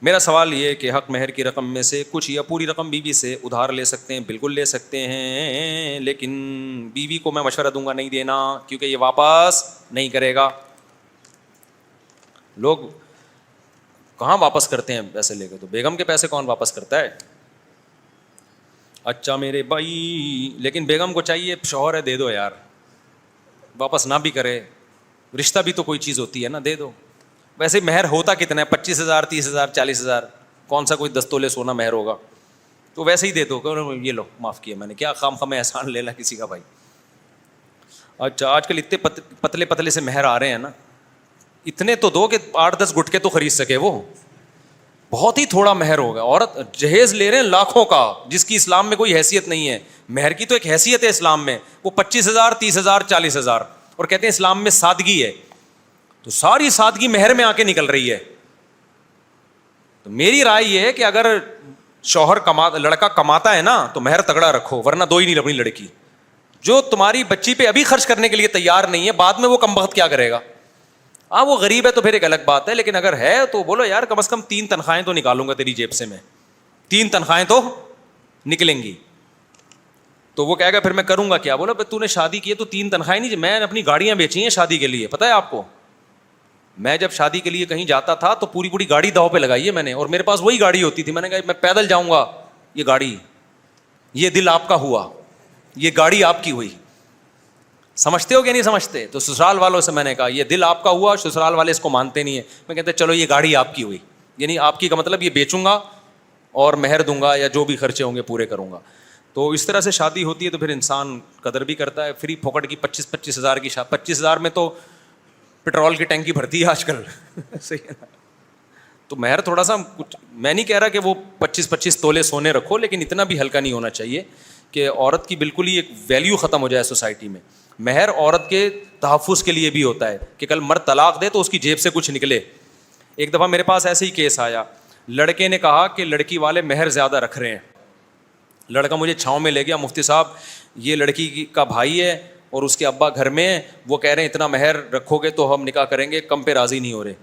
میرا سوال یہ ہے کہ حق مہر کی رقم میں سے کچھ یا پوری رقم بیوی سے ادھار لے سکتے ہیں؟ بالکل لے سکتے ہیں، لیکن بیوی کو میں مشورہ دوں گا نہیں دینا، کیونکہ یہ واپس نہیں کرے گا. لوگ کہاں واپس کرتے ہیں پیسے لے کے؟ تو بیگم کے پیسے کون واپس کرتا ہے؟ اچھا میرے بھائی، لیکن بیگم کو چاہیے شوہر ہے دے دو یار، واپس نہ بھی کرے، رشتہ بھی تو کوئی چیز ہوتی ہے نا، دے دو. ویسے مہر ہوتا کتنا ہے؟ 25,000 30,000 40,000، کون سا کوئی 10 تولے سونا مہر ہوگا؟ تو ویسے ہی دے دو، یہ لو معاف کیا میں نے، کیا خام خام احسان لے لا کسی کا بھائی. اچھا آج کل اتنے پتلے پتلے سے مہر آ رہے ہیں نا، اتنے تو دو کہ 8-10 گٹکے تو خرید سکے وہ. بہت ہی تھوڑا مہر ہوگا. عورت جہیز لے رہے ہیں لاکھوں کا، جس کی اسلام میں کوئی حیثیت نہیں ہے. مہر کی تو ایک حیثیت ہے اسلام میں، وہ 25,000 30,000 40,000، اور کہتے ہیں اسلام میں سادگی ہے. تو ساری سادگی مہر میں آ کے نکل رہی ہے. تو میری رائے یہ ہے کہ اگر شوہر لڑکا کماتا ہے نا تو مہر تگڑا رکھو، ورنہ دو ہی نہیں لبنی لڑکی. جو تمہاری بچی پہ ابھی خرچ کرنے کے لیے تیار نہیں ہے، بعد میں وہ کم بخت کیا کرے گا؟ ہاں وہ غریب ہے تو پھر ایک الگ بات ہے، لیکن اگر ہے تو بولو یار کم از کم 3 تنخواہیں تو نکالوں گا تیری جیب سے، میں 3 تنخواہیں تو نکلیں گی. تو وہ کہے گا پھر میں کروں گا کیا؟ بولو تو نے شادی کی ہے تو 3 تنخواہیں نہیں. میں نے اپنی گاڑیاں بیچی ہیں شادی کے لیے، پتہ ہے آپ کو. میں جب شادی کے لیے کہیں جاتا تھا تو پوری گاڑی داؤ پہ لگائی ہے میں نے، اور میرے پاس وہی گاڑی ہوتی تھی. میں نے کہا میں پیدل جاؤں گا، یہ گاڑی، یہ دل آپ کا ہوا، یہ گاڑی آپ کی ہوئی. سمجھتے ہو کہ نہیں سمجھتے؟ تو سسرال والوں سے میں نے کہا یہ دل آپ کا ہوا، سسرال والے اس کو مانتے نہیں ہیں. میں کہتے چلو یہ گاڑی آپ کی ہوئی، یعنی آپ کی کا مطلب یہ بیچوں گا اور مہر دوں گا یا جو بھی خرچے ہوں گے پورے کروں گا. تو اس طرح سے شادی ہوتی ہے تو پھر انسان قدر بھی کرتا ہے. فری پھوکٹ کی 25,000 کی 25,000 میں تو پٹرول کی ٹینکی بھرتی ہے آج کل. صحیح ہے نا؟ تو مہر تھوڑا سا، میں نہیں کہہ رہا کہ وہ 25 تولے سونے رکھو، لیکن اتنا بھی ہلکا نہیں ہونا چاہیے کہ عورت کی بالکل ہی ایک ویلیو ختم ہو جائے سوسائٹی میں. مہر عورت کے تحفظ کے لیے بھی ہوتا ہے کہ کل مرد طلاق دے تو اس کی جیب سے کچھ نکلے. ایک دفعہ میرے پاس ایسے ہی کیس آیا، لڑکے نے کہا کہ لڑکی والے مہر زیادہ رکھ رہے ہیں. لڑکا مجھے چھاؤں میں لے گیا، مفتی صاحب یہ لڑکی کا بھائی ہے اور اس کے ابا گھر میں ہیں، وہ کہہ رہے ہیں اتنا مہر رکھو گے تو ہم نکاح کریں گے، کم پہ راضی نہیں ہو رہے.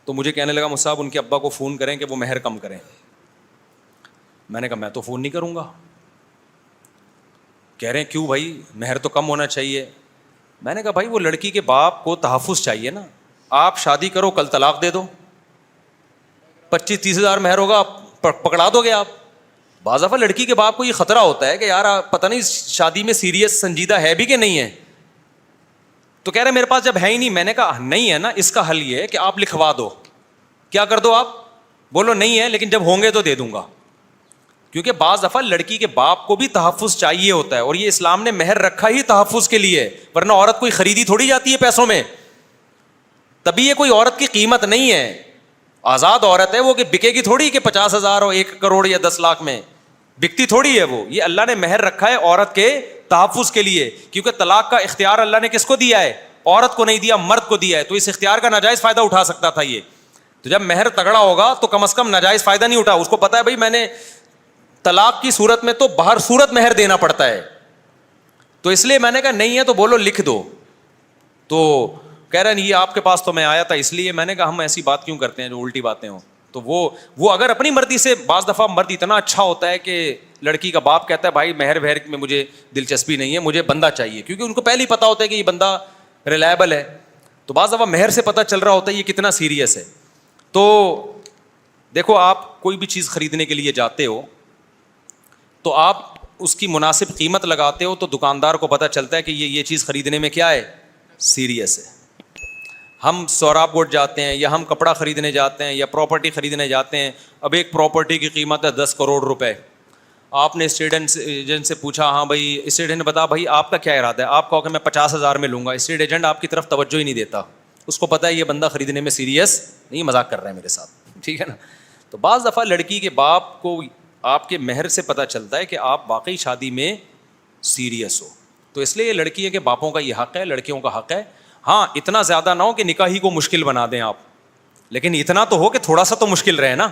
تو مجھے کہنے لگا مفتی صاحب ان کے ابا کو فون کریں کہ وہ مہر کم کریں. میں نے کہا میں تو فون نہیں کروں گا. کہہ رہے ہیں کیوں بھائی، مہر تو کم ہونا چاہیے. میں نے کہا بھائی وہ لڑکی کے باپ کو تحفظ چاہیے نا، آپ شادی کرو کل طلاق دے دو، 25-30 ہزار مہر ہوگا آپ پکڑا دو گے. آپ بعض دفعہ لڑکی کے باپ کو یہ خطرہ ہوتا ہے کہ یار پتہ نہیں شادی میں سیریس سنجیدہ ہے بھی کہ نہیں ہے. تو کہہ رہے میرے پاس جب ہے ہی نہیں. میں نے کہا نہیں ہے نا، اس کا حل یہ ہے کہ آپ لکھوا دو. کیا کر دو؟ آپ بولو نہیں ہے لیکن جب ہوں گے تو دے دوں گا. کیونکہ بعض دفعہ لڑکی کے باپ کو بھی تحفظ چاہیے ہوتا ہے، اور یہ اسلام نے مہر رکھا ہی تحفظ کے لیے، ورنہ عورت کوئی خریدی تھوڑی جاتی ہے پیسوں میں. تبھی یہ کوئی عورت کی قیمت نہیں ہے. آزاد عورت ہے وہ، کہ بکے گی تھوڑی کہ 50,000 اور 1 کروڑ یا 10 لاکھ میں، بکتی تھوڑی ہے وہ. یہ اللہ نے مہر رکھا ہے عورت کے تحفظ کے لیے، کیونکہ طلاق کا اختیار اللہ نے کس کو دیا ہے؟ عورت کو نہیں دیا، مرد کو دیا ہے. تو اس اختیار کا ناجائز فائدہ اٹھا سکتا تھا یہ. تو جب مہر تگڑا ہوگا تو کم از کم ناجائز فائدہ نہیں اٹھا. اس کو پتا ہے بھائی میں نے طلاق کی صورت میں تو باہر صورت مہر دینا پڑتا ہے، تو اس لیے میں نے کہا نہیں ہے تو بولو لکھ دو. تو کہہ رہے ہیں یہ آپ کے پاس تو میں آیا تھا اس لیے. میں نے کہا ہم ایسی بات کیوں کرتے ہیں جو الٹی باتیں ہوں. تو وہ اگر اپنی مرضی سے، بعض دفعہ مرد اتنا اچھا ہوتا ہے کہ لڑکی کا باپ کہتا ہے بھائی مہر میں مجھے دلچسپی نہیں ہے، مجھے بندہ چاہیے، کیونکہ ان کو پہلے ہی پتا ہوتا ہے کہ یہ بندہ ریلائبل ہے. تو بعض دفعہ مہر سے پتہ چل رہا ہوتا ہے یہ کتنا سیریس ہے. تو دیکھو آپ کوئی بھی چیز خریدنے کے لیے جاتے ہو تو آپ اس کی مناسب قیمت لگاتے ہو، تو دکاندار کو پتہ چلتا ہے کہ یہ چیز خریدنے میں کیا ہے، سیریس ہے. ہم سوراب گوٹ جاتے ہیں یا ہم کپڑا خریدنے جاتے ہیں یا پراپرٹی خریدنے جاتے ہیں. اب ایک پراپرٹی کی قیمت ہے 10 کروڑ روپے. آپ نے اسٹیٹ ایجنٹ سے پوچھا، ہاں بھائی اسٹیٹ ایجنٹ بتا بھائی آپ کا کیا ارادہ ہے؟ آپ کہو کہ میں 50,000 میں لوں گا. اسٹیٹ ایجنٹ آپ کی طرف توجہ ہی نہیں دیتا، اس کو پتہ ہے یہ بندہ خریدنے میں سیریس نہیں، مذاق کر رہا ہے میرے ساتھ، ٹھیک ہے نا. تو بعض دفعہ لڑکی کے باپ کو آپ کے مہر سے پتہ چلتا ہے کہ آپ واقعی شادی میں سیریس ہو. تو اس لیے یہ لڑکی کے باپوں کا یہ حق ہے، لڑکیوں کا حق ہے. ہاں اتنا زیادہ نہ ہو کہ نکاح ہی کو مشکل بنا دیں آپ، لیکن اتنا تو ہو کہ تھوڑا سا تو مشکل رہے نا،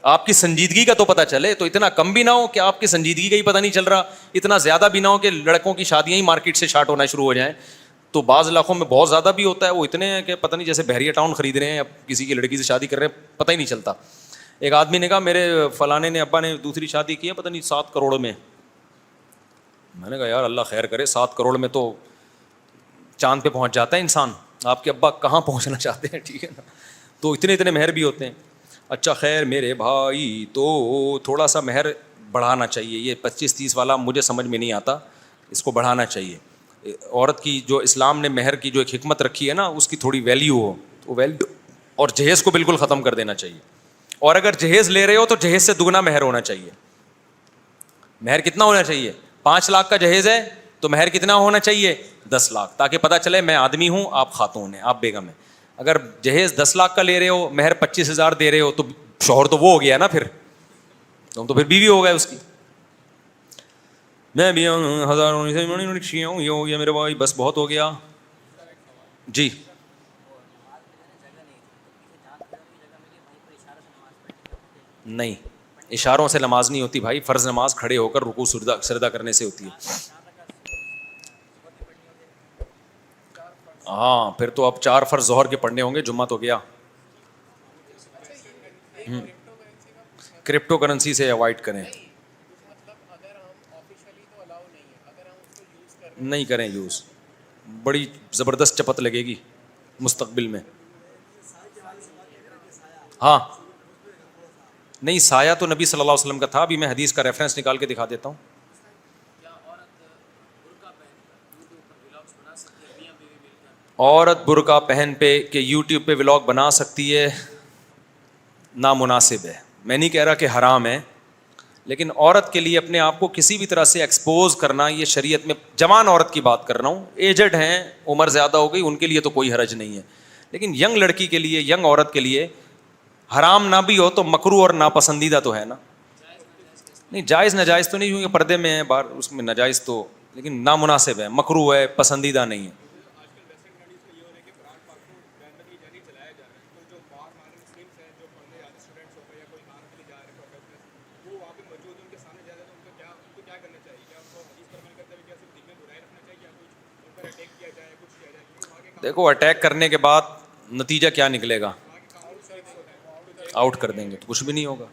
آپ کی سنجیدگی کا تو پتہ چلے. تو اتنا کم بھی نہ ہو کہ آپ کی سنجیدگی کا ہی پتہ نہیں چل رہا، اتنا زیادہ بھی نہ ہو کہ لڑکوں کی شادیاں ہی مارکیٹ سے شارٹ ہونا شروع ہو جائیں. تو بعض علاقوں میں بہت زیادہ بھی ہوتا ہے, وہ اتنے ہیں کہ پتہ نہیں جیسے بحریہ ٹاؤن خرید رہے ہیں, اب کسی کی لڑکی سے شادی کر رہے ہیں پتہ ہی نہیں چلتا. ایک آدمی نے کہا میرے فلانے نے ابا نے دوسری شادی کی ہے پتہ نہیں 7 کروڑ میں. میں نے کہا یار اللہ خیر کرے, 7 کروڑ میں تو چاند پہ پہنچ جاتا ہے انسان, آپ کے ابا کہاں پہنچنا چاہتے ہیں, ٹھیک ہے نا. تو اتنے مہر بھی ہوتے ہیں. اچھا خیر میرے بھائی, تو تھوڑا سا مہر بڑھانا چاہیے. یہ 25-30 والا مجھے سمجھ میں نہیں آتا, اس کو بڑھانا چاہیے. عورت کی جو اسلام نے مہر کی جو ایک حکمت رکھی ہے نا, اس کی تھوڑی ویلیو ہو تو ویلیو, اور جہیز کو بالکل ختم کر دینا چاہیے. اور اگر جہیز لے رہے ہو تو جہیز سے دگنا مہر ہونا چاہیے. مہر کتنا ہونا چاہیے؟ 5 لاکھ کا جہیز ہے تو مہر کتنا ہونا چاہیے؟ 10 لاکھ, تاکہ پتہ چلے میں آدمی ہوں, آپ خاتون ہیں, آپ بیگم ہیں. اگر جہیز 10 لاکھ کا لے رہے ہو, مہر 25,000 دے رہے ہو, تو شوہر تو وہ ہو گیا نا, پھر تم تو پھر بیوی ہو گئے اس کی. میں بھی ہزاروں سے ہوں, یہ ہو گیا میرے بھائی, بس بہت ہو گیا. جی نہیں, اشاروں سے نماز نہیں ہوتی بھائی, فرض نماز کھڑے ہو کر رکوع سجدہ کرنے سے ہوتی ہے. ہاں پھر تو اب 4 فرض ظہر کے پڑھنے ہوں گے, جمعہ تو گیا. کرپٹو کرنسی سے اوائڈ کریں, نہیں کریں یوز, بڑی زبردست چپت لگے گی مستقبل میں. ہاں نہیں, سایہ تو نبی صلی اللہ علیہ وسلم کا تھا. ابھی میں حدیث کا ریفرنس نکال کے دکھا دیتا ہوں. عورت برقع پہن پہ کہ یوٹیوب پہ ولاگ بنا سکتی ہے, نامناسب ہے. میں نہیں کہہ رہا کہ حرام ہے, لیکن عورت کے لیے اپنے آپ کو کسی بھی طرح سے ایکسپوز کرنا, یہ شریعت میں, جوان عورت کی بات کر رہا ہوں, ایجڈ ہیں, عمر زیادہ ہو گئی, ان کے لیے تو کوئی حرج نہیں ہے. لیکن ینگ لڑکی کے لیے, ینگ عورت کے لیے حرام نہ بھی ہو تو مکروہ اور ناپسندیدہ تو ہے نا. نہیں جائز ناجائز تو نہیں, کیونکہ پردے میں ہے باہر, اس میں ناجائز تو, لیکن نامناسب ہے, مکروہ ہے, پسندیدہ نہیں ہے. دیکھو اٹیک کرنے کے بعد نتیجہ کیا نکلے گا, آؤٹ کر دیں گے تو کچھ بھی نہیں ہوگا.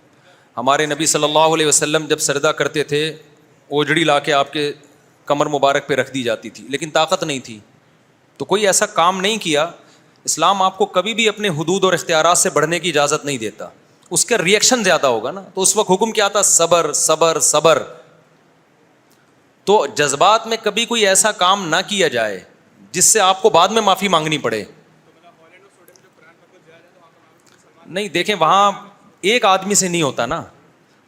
ہمارے نبی صلی اللہ علیہ وسلم جب سجدہ کرتے تھے, اوجڑی لا کے آپ کے کمر مبارک پہ رکھ دی جاتی تھی, لیکن طاقت نہیں تھی, تو کوئی ایسا کام نہیں کیا. اسلام آپ کو کبھی بھی اپنے حدود اور اختیارات سے بڑھنے کی اجازت نہیں دیتا, اس کا ریئیکشن زیادہ ہوگا نا. تو اس وقت حکم کیا تھا؟ صبر صبر صبر. تو جذبات میں کبھی کوئی ایسا کام نہ کیا جائے جس سے آپ کو بعد میں معافی مانگنی پڑے. نہیں دیکھیں, وہاں ایک آدمی سے نہیں ہوتا نا,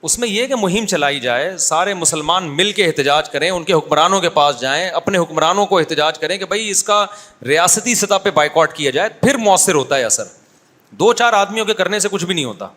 اس میں یہ کہ مہم چلائی جائے, سارے مسلمان مل کے احتجاج کریں, ان کے حکمرانوں کے پاس جائیں, اپنے حکمرانوں کو احتجاج کریں کہ بھائی اس کا ریاستی سطح پہ بائیکاٹ کیا جائے, پھر مؤثر ہوتا ہے اثر. 2-4 آدمیوں کے کرنے سے کچھ بھی نہیں ہوتا.